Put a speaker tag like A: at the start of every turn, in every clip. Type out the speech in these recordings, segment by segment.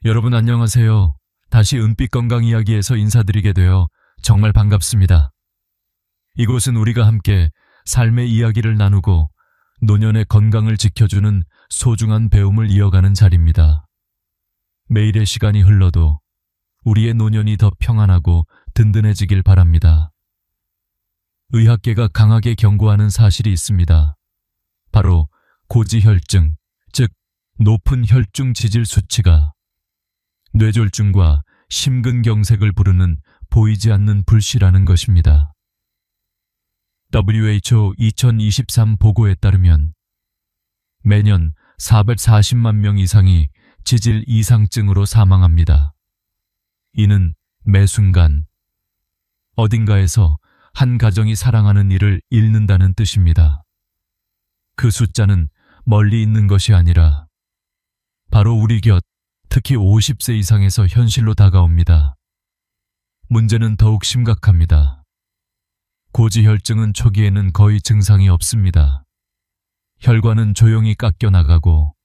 A: 여러분 안녕하세요. 다시 은빛 건강 이야기에서 인사드리게 되어 정말 반갑습니다. 이곳은 우리가 함께 삶의 이야기를 나누고 노년의 건강을 지켜주는 소중한 배움을 이어가는 자리입니다. 매일의 시간이 흘러도 우리의 노년이 더 평안하고 든든해지길 바랍니다. 의학계가 강하게 경고하는 사실이 있습니다. 바로 고지혈증, 즉 높은 혈중 지질 수치가 뇌졸중과 심근경색을 부르는 보이지 않는 불씨라는 것입니다. WHO 2023 보고에 따르면 매년 440만 명 이상이 지질 이상증으로 사망합니다. 이는 매 순간 어딘가에서 한 가정이 사랑하는 이를 잃는다는 뜻입니다. 그 숫자는 멀리 있는 것이 아니라 바로 우리 곁, 특히 50세 이상에서 현실로 다가옵니다. 문제는 더욱 심각합니다. 고지혈증은 초기에는 거의 증상이 없습니다. 혈관은 조용히 깎여나가고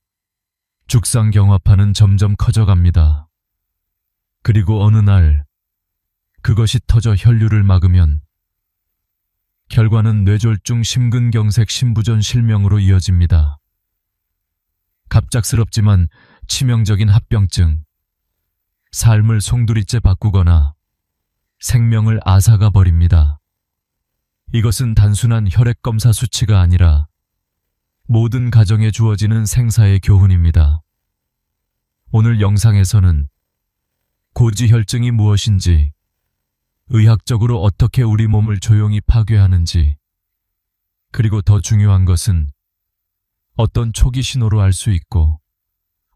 A: 죽상경화판은 점점 커져갑니다. 그리고 어느 날 그것이 터져 혈류를 막으면 결과는 뇌졸중, 심근경색, 심부전, 실명으로 이어집니다. 갑작스럽지만 치명적인 합병증, 삶을 송두리째 바꾸거나 생명을 앗아가 버립니다. 이것은 단순한 혈액검사 수치가 아니라 모든 가정에 주어지는 생사의 교훈입니다. 오늘 영상에서는 고지혈증이 무엇인지, 의학적으로 어떻게 우리 몸을 조용히 파괴하는지, 그리고 더 중요한 것은 어떤 초기 신호로 알 수 있고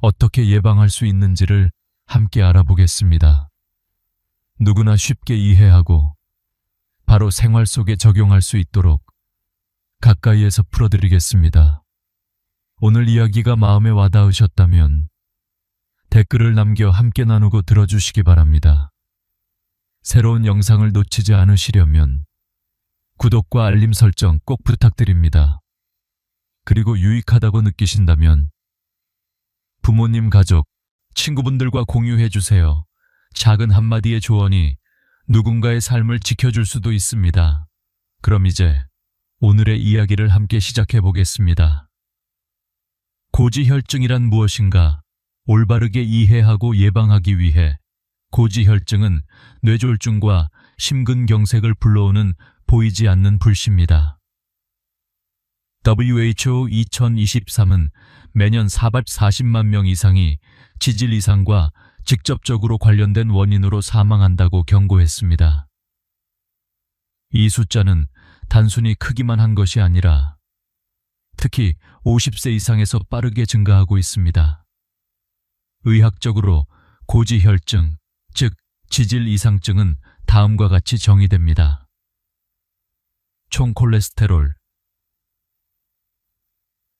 A: 어떻게 예방할 수 있는지를 함께 알아보겠습니다. 누구나 쉽게 이해하고 바로 생활 속에 적용할 수 있도록 가까이에서 풀어드리겠습니다. 오늘 이야기가 마음에 와닿으셨다면 댓글을 남겨 함께 나누고 들어주시기 바랍니다. 새로운 영상을 놓치지 않으시려면 구독과 알림 설정 꼭 부탁드립니다. 그리고 유익하다고 느끼신다면 부모님, 가족, 친구분들과 공유해주세요. 작은 한마디의 조언이 누군가의 삶을 지켜줄 수도 있습니다. 그럼 이제 오늘의 이야기를 함께 시작해 보겠습니다. 고지혈증이란 무엇인가? 올바르게 이해하고 예방하기 위해 고지혈증은 뇌졸중과 심근경색을 불러오는 보이지 않는 불씨입니다. WHO 2023은 매년 440만 명 이상이 지질 이상과 직접적으로 관련된 원인으로 사망한다고 경고했습니다. 이 숫자는 단순히 크기만 한 것이 아니라 특히 50세 이상에서 빠르게 증가하고 있습니다. 의학적으로 고지혈증, 즉 지질 이상증은 다음과 같이 정의됩니다. 총 콜레스테롤,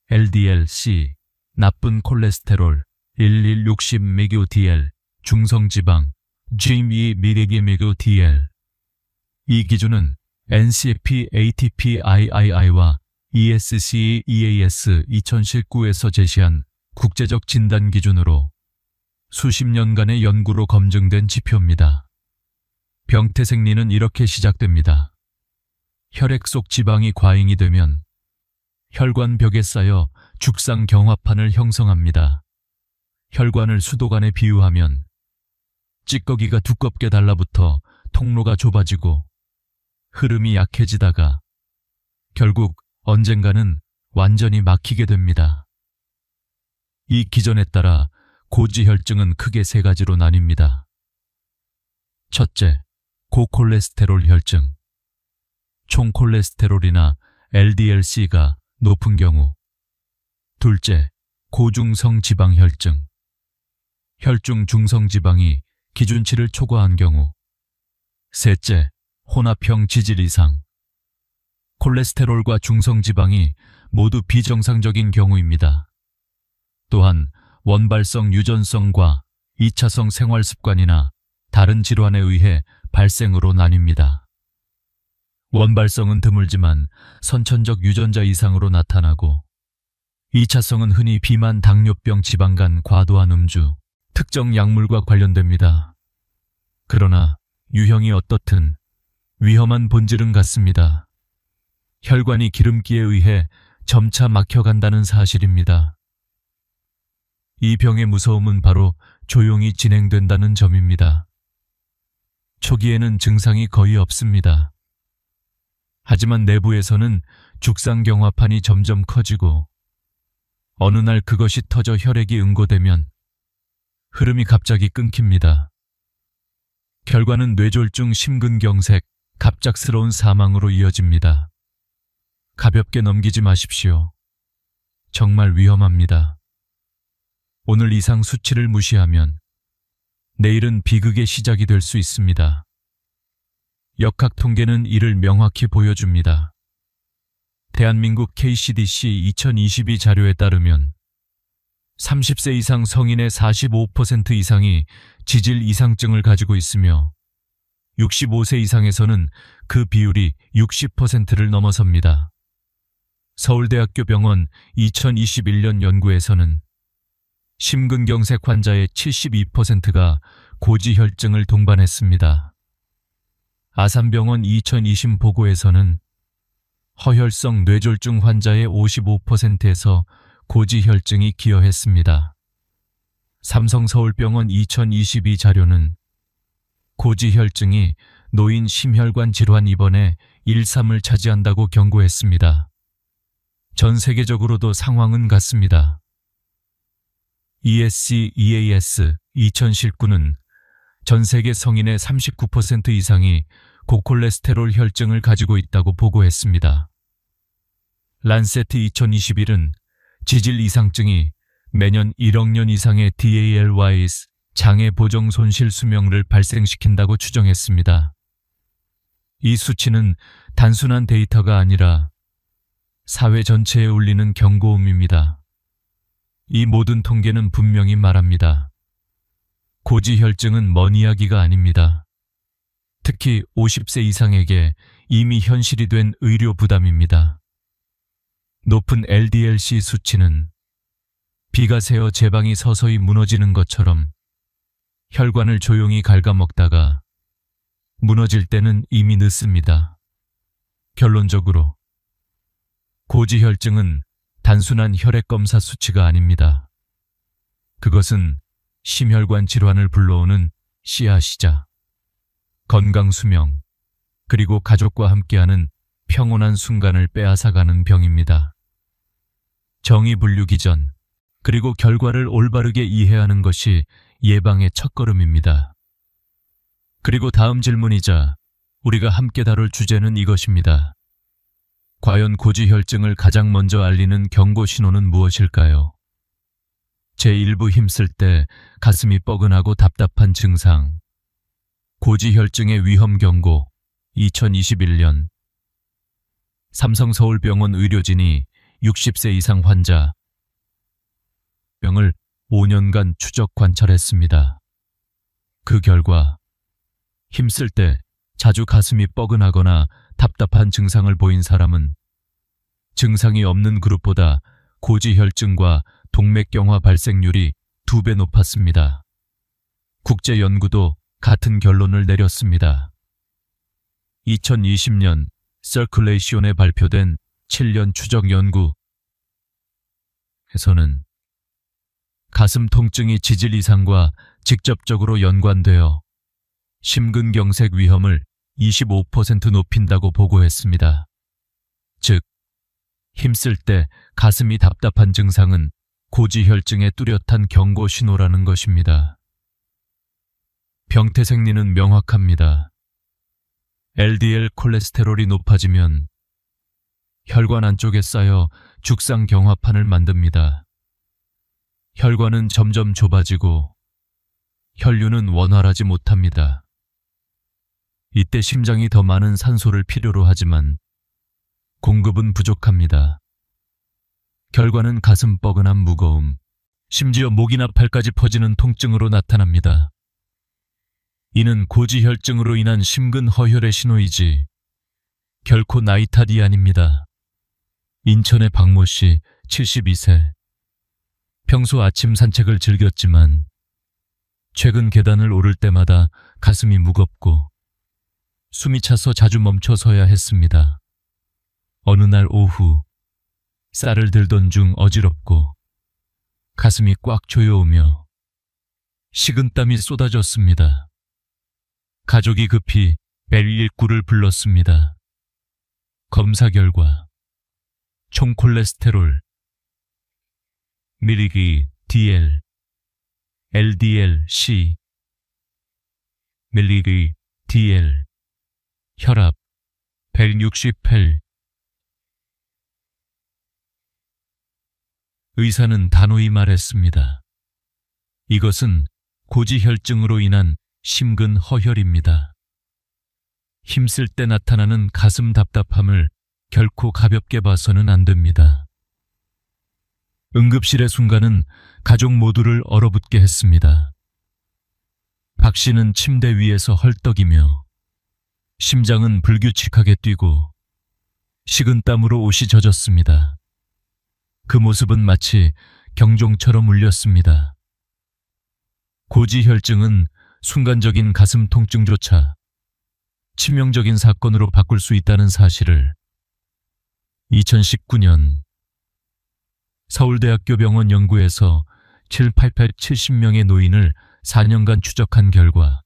A: LDL-C, 나쁜 콜레스테롤, 1160mg/dl, 중성지방, GME-mg/dl. 이 기준은 NCFP ATP-III와 ESC/EAS 2019에서 제시한 국제적 진단 기준으로 수십 년간의 연구로 검증된 지표입니다. 병태 생리는 이렇게 시작됩니다. 혈액 속 지방이 과잉이 되면 혈관벽에 쌓여 죽상경화판을 형성합니다. 혈관을 수도관에 비유하면 찌꺼기가 두껍게 달라붙어 통로가 좁아지고 흐름이 약해지다가 결국 언젠가는 완전히 막히게 됩니다. 이 기전에 따라 고지혈증은 크게 세 가지로 나뉩니다. 첫째, 고콜레스테롤 혈증. 총 콜레스테롤이나 LDL-C가 높은 경우. 둘째, 고중성 지방혈증. 혈중 중성지방이 기준치를 초과한 경우. 셋째, 혼합형 지질 이상. 콜레스테롤과 중성지방이 모두 비정상적인 경우입니다. 또한 원발성 유전성과 2차성 생활습관이나 다른 질환에 의해 발생으로 나뉩니다. 원발성은 드물지만 선천적 유전자 이상으로 나타나고 2차성은 흔히 비만, 당뇨병, 지방간, 과도한 음주, 특정 약물과 관련됩니다. 그러나 유형이 어떻든 위험한 본질은 같습니다. 혈관이 기름기에 의해 점차 막혀간다는 사실입니다. 이 병의 무서움은 바로 조용히 진행된다는 점입니다. 초기에는 증상이 거의 없습니다. 하지만 내부에서는 죽상경화판이 점점 커지고 어느 날 그것이 터져 혈액이 응고되면 흐름이 갑자기 끊깁니다. 결과는 뇌졸중, 심근경색, 갑작스러운 사망으로 이어집니다. 가볍게 넘기지 마십시오. 정말 위험합니다. 오늘 이상 수치를 무시하면 내일은 비극의 시작이 될 수 있습니다. 역학 통계는 이를 명확히 보여줍니다. 대한민국 KCDC 2022 자료에 따르면 30세 이상 성인의 45% 이상이 지질 이상증을 가지고 있으며 65세 이상에서는 그 비율이 60%를 넘어섭니다. 서울대학교 병원 2021년 연구에서는 심근경색 환자의 72%가 고지혈증을 동반했습니다. 아산병원 2020 보고에서는 허혈성 뇌졸중 환자의 55%에서 고지혈증이 기여했습니다. 삼성서울병원 2022 자료는 고지혈증이 노인 심혈관 질환 입원의 1~3을 차지한다고 경고했습니다. 전 세계적으로도 상황은 같습니다. EAS 2019는 전 세계 성인의 39% 이상이 고콜레스테롤 혈증을 가지고 있다고 보고했습니다. 란세트 2021은 지질 이상증이 매년 1억 년 이상의 DALYs 장애 보정 손실 수명을 발생시킨다고 추정했습니다. 이 수치는 단순한 데이터가 아니라 사회 전체에 울리는 경고음입니다. 이 모든 통계는 분명히 말합니다. 고지혈증은 먼 이야기가 아닙니다. 특히 50세 이상에게 이미 현실이 된 의료 부담입니다. 높은 LDL-C 수치는 비가 새어 제방이 서서히 무너지는 것처럼 혈관을 조용히 갉아먹다가 무너질 때는 이미 늦습니다. 결론적으로 고지혈증은 단순한 혈액검사 수치가 아닙니다. 그것은 심혈관 질환을 불러오는 씨앗이자 건강 수명, 그리고 가족과 함께하는 평온한 순간을 빼앗아가는 병입니다. 정의 분류기 전, 그리고 결과를 올바르게 이해하는 것이 예방의 첫걸음입니다. 그리고 다음 질문이자 우리가 함께 다룰 주제는 이것입니다. 과연 고지혈증을 가장 먼저 알리는 경고 신호는 무엇일까요? 제1부 힘쓸 때 가슴이 뻐근하고 답답한 증상. 고지혈증의 위험 경고 2021년 삼성서울병원 의료진이 60세 이상 환자 병을 5년간 추적 관찰했습니다. 그 결과 힘쓸 때 자주 가슴이 뻐근하거나 답답한 증상을 보인 사람은 증상이 없는 그룹보다 고지혈증과 동맥경화 발생률이 2배 높았습니다. 국제연구도 같은 결론을 내렸습니다. 2020년 서큘레이션에 발표된 7년 추적 연구에서는 가슴 통증이 지질 이상과 직접적으로 연관되어 심근경색 위험을 25% 높인다고 보고했습니다. 즉, 힘쓸 때 가슴이 답답한 증상은 고지혈증의 뚜렷한 경고 신호라는 것입니다. 병태 생리는 명확합니다. LDL 콜레스테롤이 높아지면 혈관 안쪽에 쌓여 죽상경화판을 만듭니다. 혈관은 점점 좁아지고 혈류는 원활하지 못합니다. 이때 심장이 더 많은 산소를 필요로 하지만 공급은 부족합니다. 결과는 가슴 뻐근한 무거움, 심지어 목이나 팔까지 퍼지는 통증으로 나타납니다. 이는 고지혈증으로 인한 심근 허혈의 신호이지 결코 나이 탓이 아닙니다. 인천의 박모 씨 72세. 평소 아침 산책을 즐겼지만 최근 계단을 오를 때마다 가슴이 무겁고 숨이 차서 자주 멈춰서야 했습니다. 어느 날 오후 쌀을 들던 중 어지럽고 가슴이 꽉 조여오며 식은땀이 쏟아졌습니다. 가족이 급히 119를 불렀습니다. 검사 결과 총 콜레스테롤, 밀리기 DL, LDL-C, 밀리기 DL, 혈압 168. 의사는 단호히 말했습니다. 이것은 고지혈증으로 인한 심근허혈입니다. 힘쓸 때 나타나는 가슴 답답함을 결코 가볍게 봐서는 안 됩니다. 응급실의 순간은 가족 모두를 얼어붙게 했습니다. 박 씨는 침대 위에서 헐떡이며 심장은 불규칙하게 뛰고 식은땀으로 옷이 젖었습니다. 그 모습은 마치 경종처럼 울렸습니다. 고지혈증은 순간적인 가슴 통증조차 치명적인 사건으로 바꿀 수 있다는 사실을 2019년 서울대학교 병원 연구에서 7,870명의 노인을 4년간 추적한 결과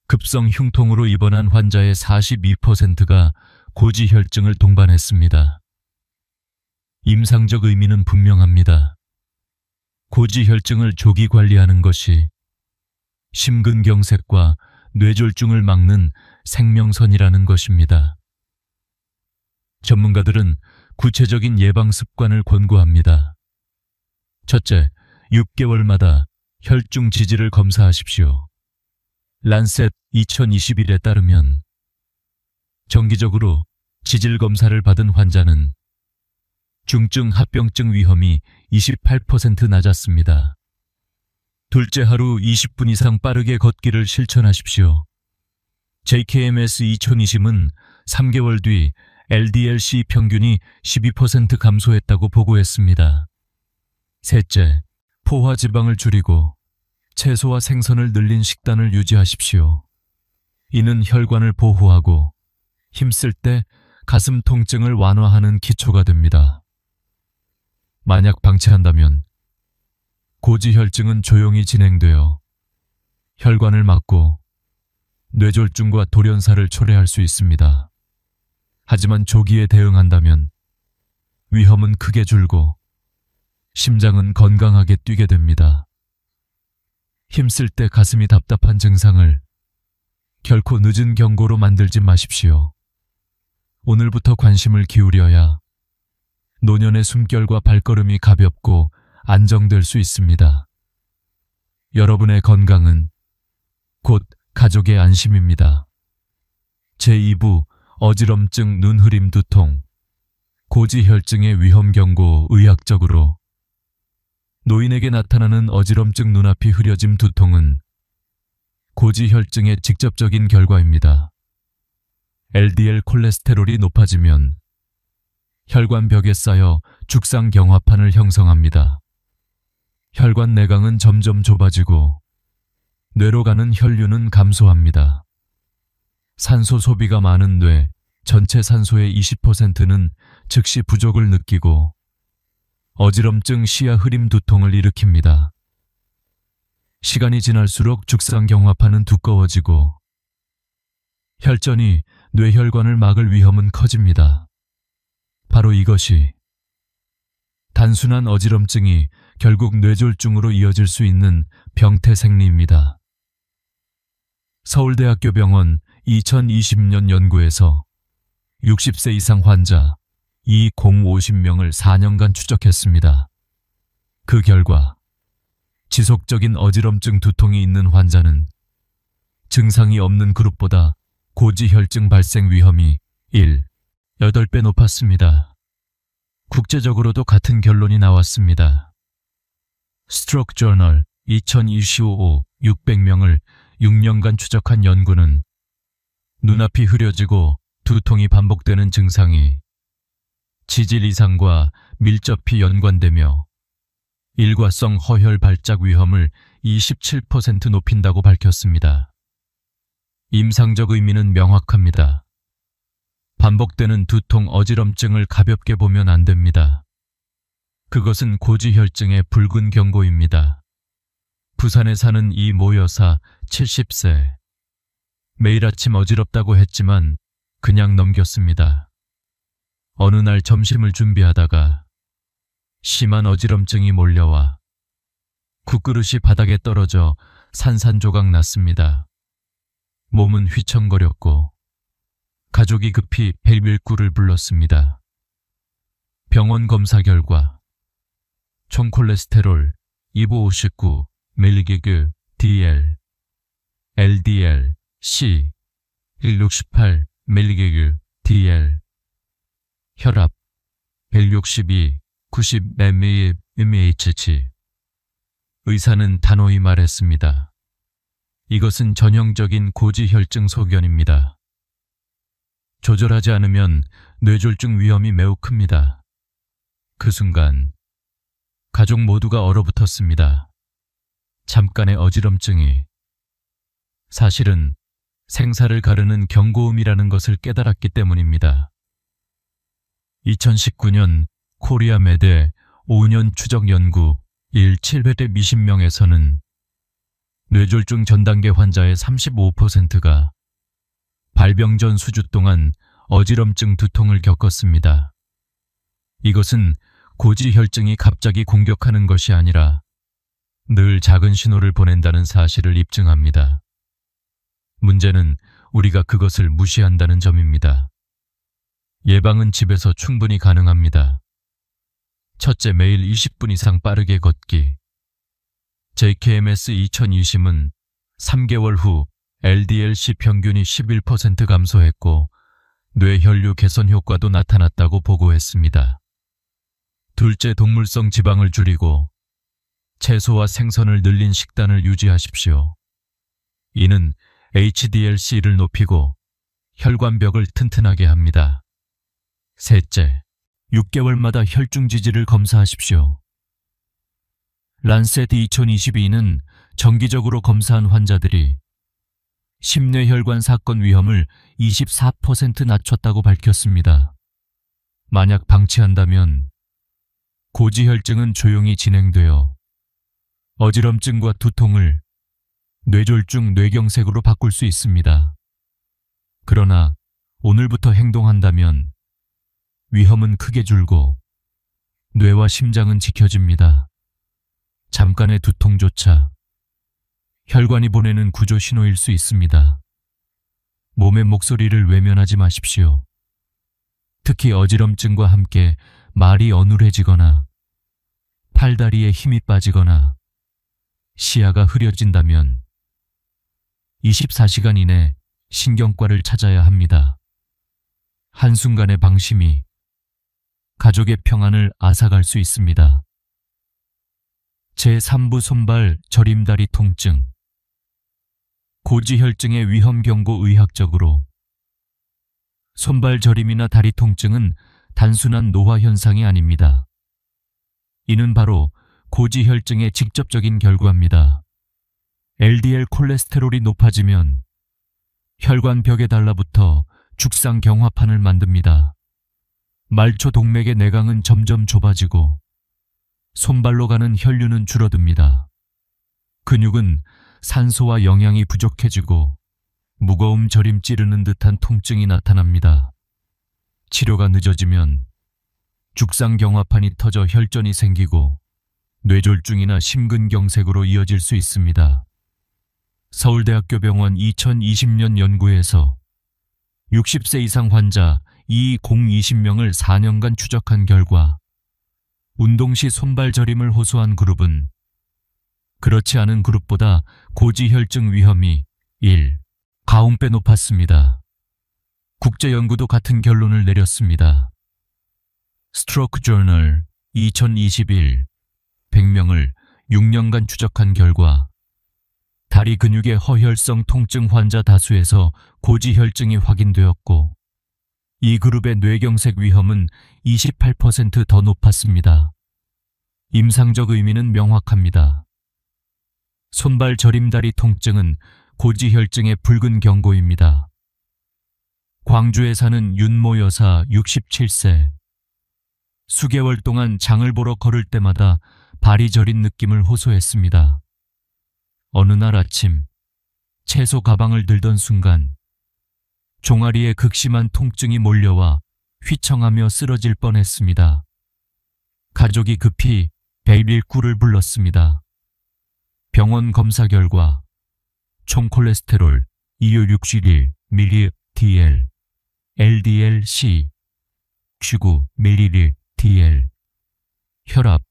A: 급성 흉통으로 입원한 환자의 42%가 고지혈증을 동반했습니다. 임상적 의미는 분명합니다. 고지혈증을 조기 관리하는 것이 심근경색과 뇌졸중을 막는 생명선이라는 것입니다. 전문가들은 구체적인 예방 습관을 권고합니다. 첫째, 6개월마다 혈중 지질을 검사하십시오. 란셋 2021에 따르면 정기적으로 지질 검사를 받은 환자는 중증 합병증 위험이 28% 낮았습니다. 둘째, 하루 20분 이상 빠르게 걷기를 실천하십시오. JKMS 2020은 3개월 뒤 LDL-C 평균이 12% 감소했다고 보고했습니다. 셋째, 포화지방을 줄이고 채소와 생선을 늘린 식단을 유지하십시오. 이는 혈관을 보호하고 힘쓸 때 가슴 통증을 완화하는 기초가 됩니다. 만약 방치한다면 고지혈증은 조용히 진행되어 혈관을 막고 뇌졸중과 돌연사를 초래할 수 있습니다. 하지만 조기에 대응한다면 위험은 크게 줄고 심장은 건강하게 뛰게 됩니다. 힘쓸 때 가슴이 답답한 증상을 결코 늦은 경고로 만들지 마십시오. 오늘부터 관심을 기울여야 노년의 숨결과 발걸음이 가볍고 안정될 수 있습니다. 여러분의 건강은 곧 가족의 안심입니다. 제2부 어지럼증, 눈흐림, 두통, 고지혈증의 위험 경고. 의학적으로 노인에게 나타나는 어지럼증, 눈앞이 흐려짐, 두통은 고지혈증의 직접적인 결과입니다. LDL 콜레스테롤이 높아지면 혈관벽에 쌓여 죽상경화판을 형성합니다. 혈관 내강은 점점 좁아지고 뇌로 가는 혈류는 감소합니다. 산소 소비가 많은 뇌, 전체 산소의 20%는 즉시 부족을 느끼고 어지럼증, 시야 흐림, 두통을 일으킵니다. 시간이 지날수록 죽상경화판은 두꺼워지고 혈전이 뇌혈관을 막을 위험은 커집니다. 바로 이것이 단순한 어지럼증이 결국 뇌졸중으로 이어질 수 있는 병태생리입니다. 서울대학교 병원 2020년 연구에서 60세 이상 환자 2050명을 4년간 추적했습니다. 그 결과 지속적인 어지럼증, 두통이 있는 환자는 증상이 없는 그룹보다 고지혈증 발생 위험이 8배 높았습니다. 국제적으로도 같은 결론이 나왔습니다. 스트로크 저널 2025 600명을 6년간 추적한 연구는 눈앞이 흐려지고 두통이 반복되는 증상이 지질 이상과 밀접히 연관되며 일과성 허혈 발작 위험을 27% 높인다고 밝혔습니다. 임상적 의미는 명확합니다. 반복되는 두통, 어지럼증을 가볍게 보면 안 됩니다. 그것은 고지혈증의 붉은 경고입니다. 부산에 사는 이 모 여사 70세. 매일 아침 어지럽다고 했지만 그냥 넘겼습니다. 어느 날 점심을 준비하다가 심한 어지럼증이 몰려와 국그릇이 바닥에 떨어져 산산조각 났습니다. 몸은 휘청거렸고 가족이 급히 119를 불렀습니다. 병원 검사 결과 총 콜레스테롤 259 mg DL, LDL, C 168 mg DL, 혈압 162 90 mmHg. 의사는 단호히 말했습니다. 이것은 전형적인 고지혈증 소견입니다. 조절하지 않으면 뇌졸중 위험이 매우 큽니다. 그 순간 가족 모두가 얼어붙었습니다. 잠깐의 어지럼증이 사실은 생사를 가르는 경고음이라는 것을 깨달았기 때문입니다. 2019년 코리아 메데 5년 추적 연구 700대 미신명에서는 뇌졸중 전단계 환자의 35%가 발병 전 수주 동안 어지럼증 두통을 겪었습니다. 이것은 고지혈증이 갑자기 공격하는 것이 아니라 늘 작은 신호를 보낸다는 사실을 입증합니다. 문제는 우리가 그것을 무시한다는 점입니다. 예방은 집에서 충분히 가능합니다. 첫째, 매일 20분 이상 빠르게 걷기. JKMS 2020은 3개월 후 LDL-C 평균이 11% 감소했고 뇌혈류 개선 효과도 나타났다고 보고했습니다. 둘째, 동물성 지방을 줄이고 채소와 생선을 늘린 식단을 유지하십시오. 이는 HDL-C를 높이고 혈관벽을 튼튼하게 합니다. 셋째, 6개월마다 혈중 지질을 검사하십시오. 란셋 2022는 정기적으로 검사한 환자들이 심뇌혈관 사건 위험을 24% 낮췄다고 밝혔습니다. 만약 방치한다면 고지혈증은 조용히 진행되어 어지럼증과 두통을 뇌졸중, 뇌경색으로 바꿀 수 있습니다. 그러나 오늘부터 행동한다면 위험은 크게 줄고 뇌와 심장은 지켜집니다. 잠깐의 두통조차 혈관이 보내는 구조 신호일 수 있습니다. 몸의 목소리를 외면하지 마십시오. 특히 어지럼증과 함께 말이 어눌해지거나 팔다리에 힘이 빠지거나 시야가 흐려진다면 24시간 이내 신경과를 찾아야 합니다. 한순간의 방심이 가족의 평안을 앗아갈 수 있습니다. 제3부 손발 저림다리 통증. 고지혈증의 위험 경고. 의학적으로 손발 저림이나 다리 통증은 단순한 노화 현상이 아닙니다. 이는 바로 고지혈증의 직접적인 결과입니다. LDL 콜레스테롤이 높아지면 혈관벽에 달라붙어 죽상 경화판을 만듭니다. 말초 동맥의 내강은 점점 좁아지고 손발로 가는 혈류는 줄어듭니다. 근육은 산소와 영양이 부족해지고 무거움 저림 찌르는 듯한 통증이 나타납니다. 치료가 늦어지면 죽상 경화판이 터져 혈전이 생기고 뇌졸중이나 심근경색으로 이어질 수 있습니다. 서울대학교 병원 2020년 연구에서 60세 이상 환자 2020명을 4년간 추적한 결과 운동 시 손발 저림을 호소한 그룹은 그렇지 않은 그룹보다 고지혈증 위험이 1.5배 높았습니다. 국제연구도 같은 결론을 내렸습니다. 스트로크 저널 2021 100명을 6년간 추적한 결과 다리 근육의 허혈성 통증 환자 다수에서 고지혈증이 확인되었고 이 그룹의 뇌경색 위험은 28% 더 높았습니다. 임상적 의미는 명확합니다. 손발 저림다리 통증은 고지혈증의 붉은 경고입니다. 광주에 사는 윤모 여사 67세. 수개월 동안 장을 보러 걸을 때마다 발이 저린 느낌을 호소했습니다. 어느 날 아침, 채소 가방을 들던 순간 종아리에 극심한 통증이 몰려와 휘청하며 쓰러질 뻔했습니다. 가족이 급히 119를 불렀습니다. 병원 검사 결과 총 콜레스테롤 25611ml, LDL-C 99ml, 혈압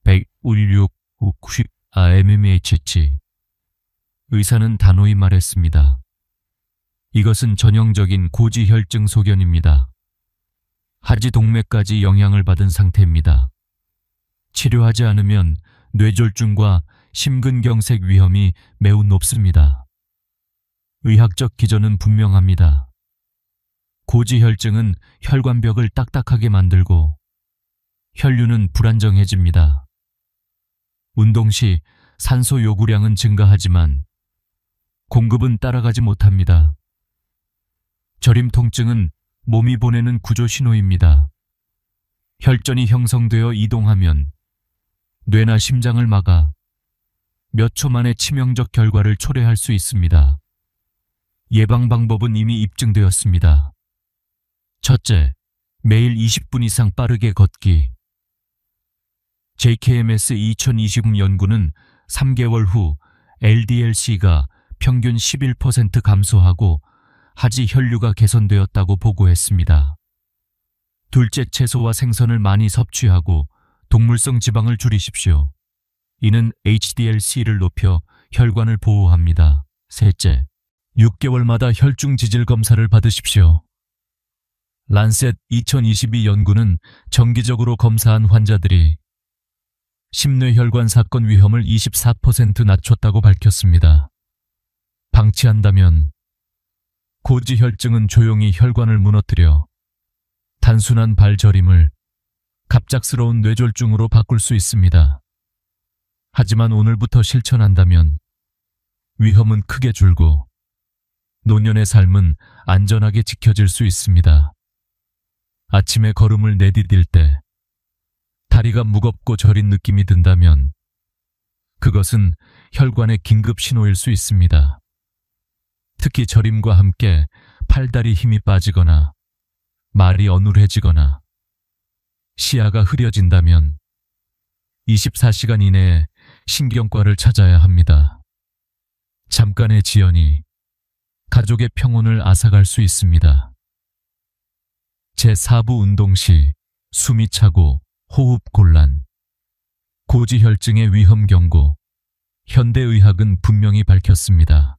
A: 100/90 mmHg. 의사는 단호히 말했습니다. 이것은 전형적인 고지혈증 소견입니다. 하지 동맥까지 영향을 받은 상태입니다. 치료하지 않으면 뇌졸중과 심근경색 위험이 매우 높습니다. 의학적 기전은 분명합니다. 고지혈증은 혈관벽을 딱딱하게 만들고 혈류는 불안정해집니다. 운동 시 산소 요구량은 증가하지만 공급은 따라가지 못합니다. 저림 통증은 몸이 보내는 구조 신호입니다. 혈전이 형성되어 이동하면 뇌나 심장을 막아 몇 초 만에 치명적 결과를 초래할 수 있습니다. 예방 방법은 이미 입증되었습니다. 첫째, 매일 20분 이상 빠르게 걷기. JKMS 2020 연구는 3개월 후 LDL-C가 평균 11% 감소하고 하지 혈류가 개선되었다고 보고했습니다. 둘째, 채소와 생선을 많이 섭취하고 동물성 지방을 줄이십시오. 이는 HDL-C를 높여 혈관을 보호합니다. 셋째, 6개월마다 혈중 지질 검사를 받으십시오. 란셋 2022 연구는 정기적으로 검사한 환자들이 심뇌혈관 사건 위험을 24% 낮췄다고 밝혔습니다. 방치한다면 고지혈증은 조용히 혈관을 무너뜨려 단순한 발저림을 갑작스러운 뇌졸중으로 바꿀 수 있습니다. 하지만 오늘부터 실천한다면 위험은 크게 줄고 노년의 삶은 안전하게 지켜질 수 있습니다. 아침에 걸음을 내디딜 때 다리가 무겁고 저린 느낌이 든다면 그것은 혈관의 긴급 신호일 수 있습니다. 특히 저림과 함께 팔다리 힘이 빠지거나 말이 어눌해지거나 시야가 흐려진다면 24시간 이내에 신경과를 찾아야 합니다. 잠깐의 지연이 가족의 평온을 앗아갈 수 있습니다. 제4부 운동 시 숨이 차고 호흡 곤란. 고지혈증의 위험 경고. 현대의학은 분명히 밝혔습니다.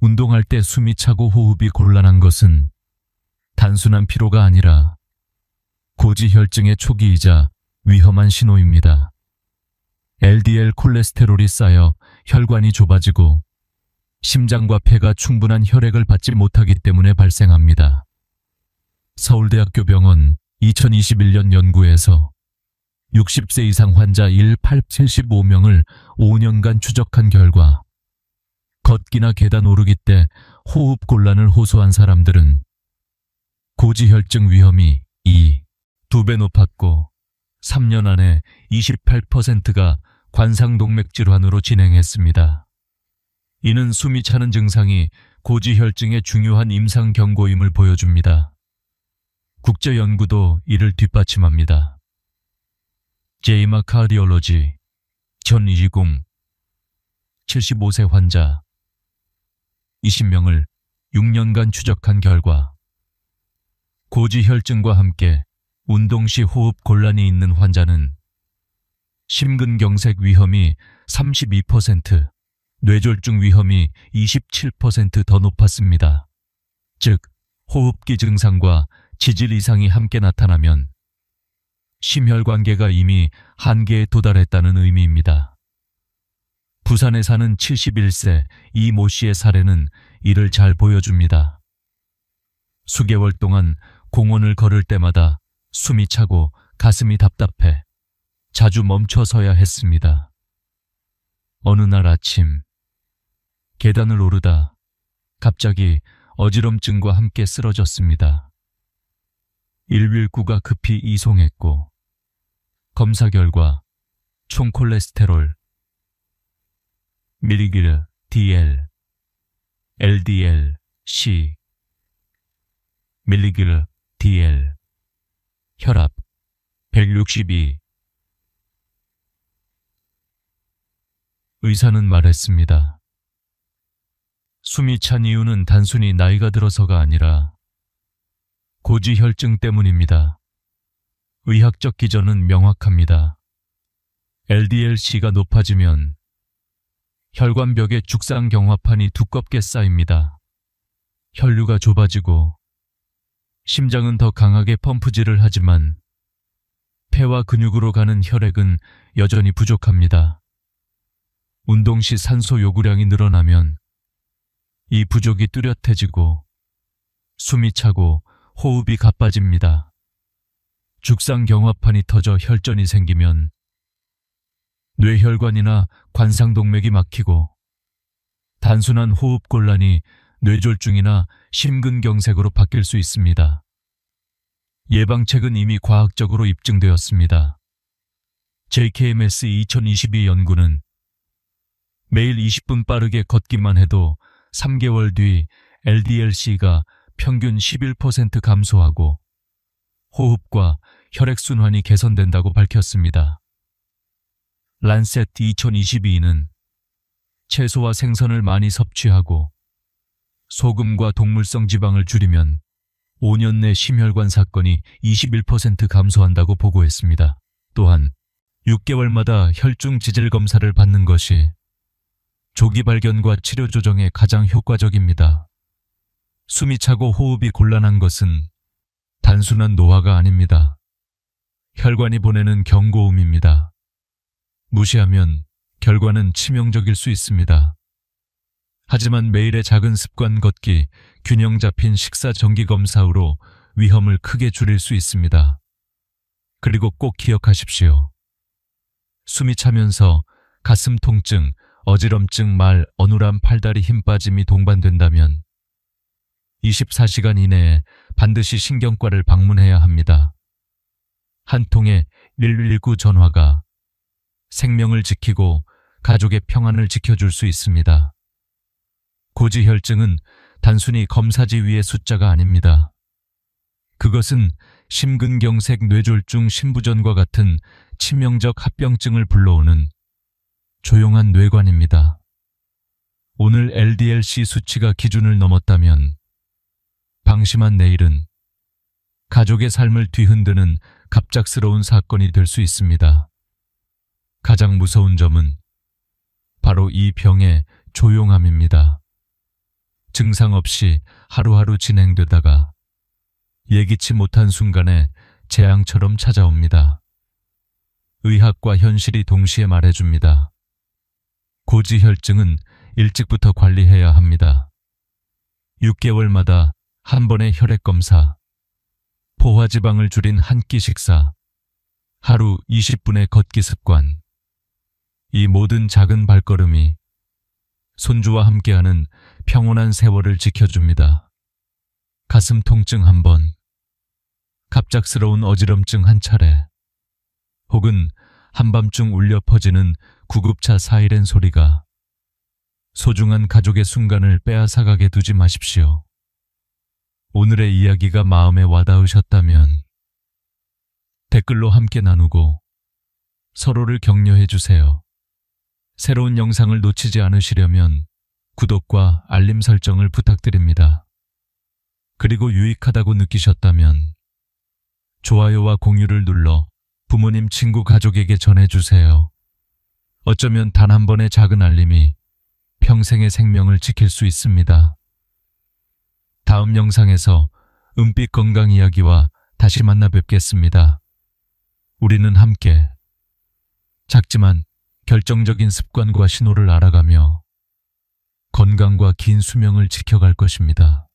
A: 운동할 때 숨이 차고 호흡이 곤란한 것은 단순한 피로가 아니라 고지혈증의 초기이자 위험한 신호입니다. LDL 콜레스테롤이 쌓여 혈관이 좁아지고 심장과 폐가 충분한 혈액을 받지 못하기 때문에 발생합니다. 서울대학교 병원 2021년 연구에서 60세 이상 환자 1,875명을 5년간 추적한 결과 걷기나 계단 오르기 때 호흡 곤란을 호소한 사람들은 고지혈증 위험이 2배 높았고 3년 안에 28%가 관상동맥 질환으로 진행했습니다. 이는 숨이 차는 증상이 고지혈증의 중요한 임상 경고임을 보여줍니다. 국제연구도 이를 뒷받침합니다. 제이마 카디올로지 2020 75세 환자 20명을 6년간 추적한 결과 고지혈증과 함께 운동 시 호흡 곤란이 있는 환자는 심근경색 위험이 32%, 뇌졸중 위험이 27% 더 높았습니다. 즉, 호흡기 증상과 지질 이상이 함께 나타나면 심혈관계가 이미 한계에 도달했다는 의미입니다. 부산에 사는 71세 이모 씨의 사례는 이를 잘 보여줍니다. 수개월 동안 공원을 걸을 때마다 숨이 차고 가슴이 답답해 자주 멈춰 서야 했습니다. 어느 날 아침 계단을 오르다 갑자기 어지럼증과 함께 쓰러졌습니다. 119가 급히 이송했고 검사 결과 총 콜레스테롤, 밀리그램 DL, LDL, C, 밀리그램 DL, 혈압 162. 의사는 말했습니다. 숨이 찬 이유는 단순히 나이가 들어서가 아니라 고지혈증 때문입니다. 의학적 기전은 명확합니다. LDL-C가 높아지면 혈관벽에 죽상경화판이 두껍게 쌓입니다. 혈류가 좁아지고 심장은 더 강하게 펌프질을 하지만 폐와 근육으로 가는 혈액은 여전히 부족합니다. 운동 시 산소 요구량이 늘어나면 이 부족이 뚜렷해지고 숨이 차고 호흡이 가빠집니다. 죽상경화판이 터져 혈전이 생기면 뇌혈관이나 관상동맥이 막히고 단순한 호흡곤란이 뇌졸중이나 심근경색으로 바뀔 수 있습니다. 예방책은 이미 과학적으로 입증되었습니다. JKMS 2022 연구는 매일 20분 빠르게 걷기만 해도 3개월 뒤 LDL-C가 평균 11% 감소하고 호흡과 혈액순환이 개선된다고 밝혔습니다. 란셋 2022는 채소와 생선을 많이 섭취하고 소금과 동물성 지방을 줄이면 5년 내 심혈관 사건이 21% 감소한다고 보고했습니다. 또한 6개월마다 혈중 지질 검사를 받는 것이 조기 발견과 치료 조정에 가장 효과적입니다. 숨이 차고 호흡이 곤란한 것은 단순한 노화가 아닙니다. 혈관이 보내는 경고음입니다. 무시하면 결과는 치명적일 수 있습니다. 하지만 매일의 작은 습관 걷기, 균형 잡힌 식사 정기 검사로 위험을 크게 줄일 수 있습니다. 그리고 꼭 기억하십시오. 숨이 차면서 가슴 통증, 어지럼증 말, 어눌함, 팔다리 힘 빠짐이 동반된다면 24시간 이내에 반드시 신경과를 방문해야 합니다. 한 통의 119 전화가 생명을 지키고 가족의 평안을 지켜줄 수 있습니다. 고지혈증은 단순히 검사지 위의 숫자가 아닙니다. 그것은 심근경색, 뇌졸중, 심부전과 같은 치명적 합병증을 불러오는 조용한 뇌관입니다. 오늘 LDL-C 수치가 기준을 넘었다면 방심한 내일은 가족의 삶을 뒤흔드는 갑작스러운 사건이 될 수 있습니다. 가장 무서운 점은 바로 이 병의 조용함입니다. 증상 없이 하루하루 진행되다가 예기치 못한 순간에 재앙처럼 찾아옵니다. 의학과 현실이 동시에 말해줍니다. 고지혈증은 일찍부터 관리해야 합니다. 6개월마다 한 번의 혈액검사, 포화지방을 줄인 한 끼 식사, 하루 20분의 걷기 습관. 이 모든 작은 발걸음이 손주와 함께하는 평온한 세월을 지켜줍니다. 가슴 통증 한 번, 갑작스러운 어지럼증 한 차례, 혹은 한밤중 울려 퍼지는 구급차 사이렌 소리가 소중한 가족의 순간을 빼앗아가게 두지 마십시오. 오늘의 이야기가 마음에 와닿으셨다면 댓글로 함께 나누고 서로를 격려해 주세요. 새로운 영상을 놓치지 않으시려면 구독과 알림 설정을 부탁드립니다. 그리고 유익하다고 느끼셨다면 좋아요와 공유를 눌러 부모님, 친구, 가족에게 전해주세요. 어쩌면 단 한 번의 작은 알림이 평생의 생명을 지킬 수 있습니다. 다음 영상에서 은빛 건강 이야기와 다시 만나 뵙겠습니다. 우리는 함께 작지만 결정적인 습관과 신호를 알아가며 건강과 긴 수명을 지켜갈 것입니다.